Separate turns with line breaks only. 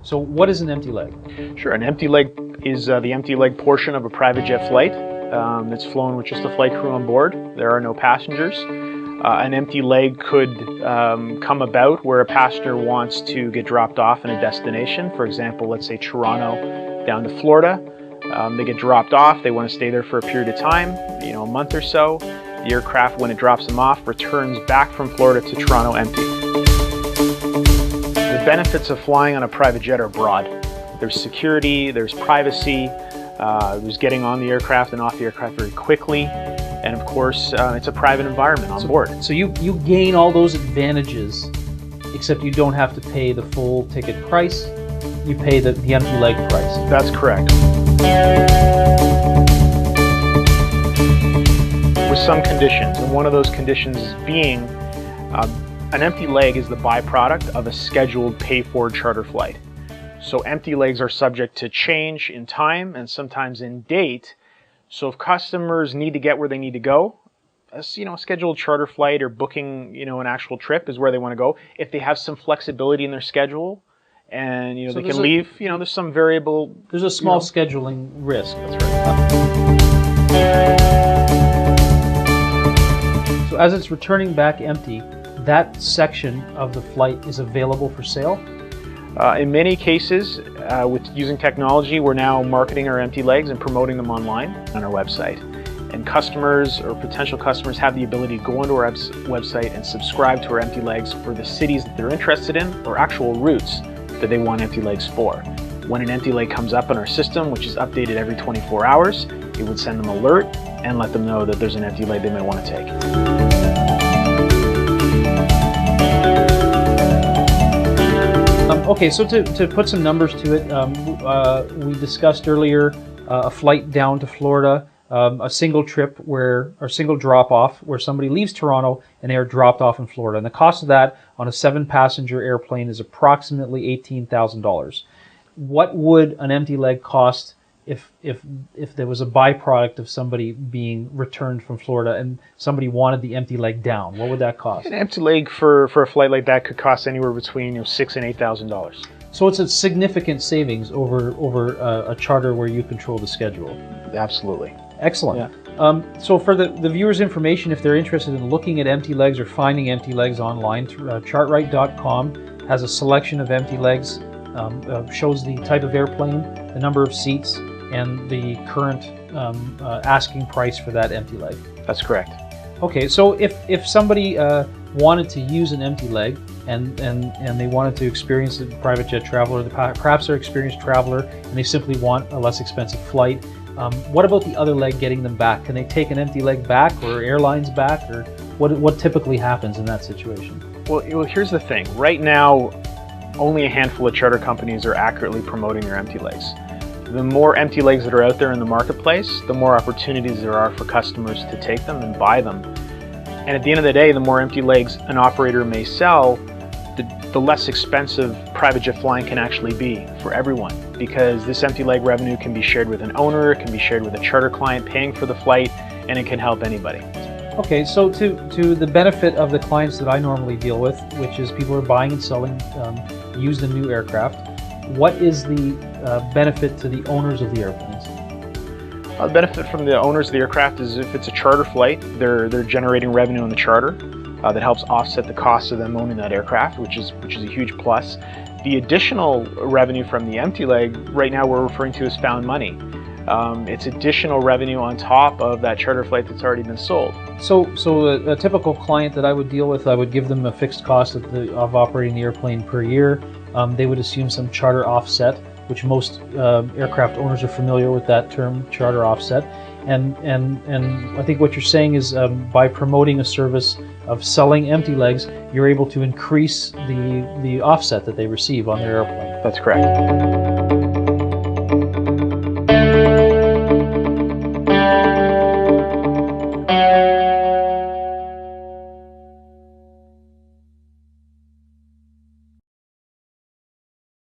So what is an empty leg?
Sure, an empty leg is the empty leg portion of a private jet flight that's flown with just a flight crew on board. There are no passengers. An empty leg could come about where a passenger wants to get dropped off in a destination. For example, let's say Toronto down to Florida. They get dropped off, they want to stay there for a period of time, a month or so. The aircraft, when it drops them off, returns back from Florida to Toronto empty. The benefits of flying on a private jet are broad. There's security, there's privacy, there's getting on the aircraft and off the aircraft very quickly, and of course, it's a private environment on board.
So you gain all those advantages, except you don't have to pay the full ticket price. You pay the empty leg price.
That's correct. With some conditions, and one of those conditions being an empty leg is the byproduct of a scheduled pay-for charter flight. So empty legs are subject to change in time and sometimes in date. So if customers need to get where they need to go, a scheduled charter flight or booking, an actual trip is where they want to go. If they have some flexibility in their schedule and
So
they can leave, there's some variable.
There's a small scheduling risk.
That's right.
So as it's returning back empty, that section of the flight is available for sale?
In many cases, with using technology, we're now marketing our empty legs and promoting them online on our website. And customers or potential customers have the ability to go onto our website and subscribe to our empty legs for the cities that they're interested in or actual routes that they want empty legs for. When an empty leg comes up in our system, which is updated every 24 hours, it would send them an alert and let them know that there's an empty leg they may want to take.
Okay, so to put some numbers to it, we discussed earlier a flight down to Florida, a single trip or single drop-off where somebody leaves Toronto and they are dropped off in Florida. And the cost of that on a 7-passenger airplane is approximately $18,000. What would an empty leg cost if there was a byproduct of somebody being returned from Florida and somebody wanted the empty leg down? What would that cost?
An empty leg for a flight like that could cost anywhere between $6,000 and $8,000.
So it's a significant savings over a charter where you control the schedule.
Absolutely.
Excellent.
Yeah.
So for the viewers' information, if they're interested in looking at empty legs or finding empty legs online, Chartrite.com has a selection of empty legs, shows the type of airplane, the number of seats, and the current asking price for that empty leg.
That's correct.
Okay, so if somebody wanted to use an empty leg and they wanted to experience a private jet travel, or perhaps they're an experienced traveler and they simply want a less expensive flight, what about the other leg getting them back? Can they take an empty leg back, or airlines back, or what typically happens in that situation?
Well, here's the thing. Right now, only a handful of charter companies are accurately promoting their empty legs. The more empty legs that are out there in the marketplace, the more opportunities there are for customers to take them and buy them. And at the end of the day, the more empty legs an operator may sell, the less expensive private jet flying can actually be for everyone, because this empty leg revenue can be shared with an owner, it can be shared with a charter client paying for the flight, and it can help anybody.
Okay, so to the benefit of the clients that I normally deal with, which is people who are buying and selling used and new aircraft, what is the benefit to the owners of the airplanes?
The benefit from the owners of the aircraft is if it's a charter flight, they're generating revenue on the charter that helps offset the cost of them owning that aircraft, which is a huge plus. The additional revenue from the empty leg, right now we're referring to as found money. It's additional revenue on top of that charter flight that's already been sold.
So a typical client that I would deal with, I would give them a fixed cost of operating the airplane per year. They would assume some charter offset, which most aircraft owners are familiar with that term, charter offset. And I think what you're saying is by promoting a service of selling empty legs, you're able to increase the offset that they receive on their airplane.
That's correct.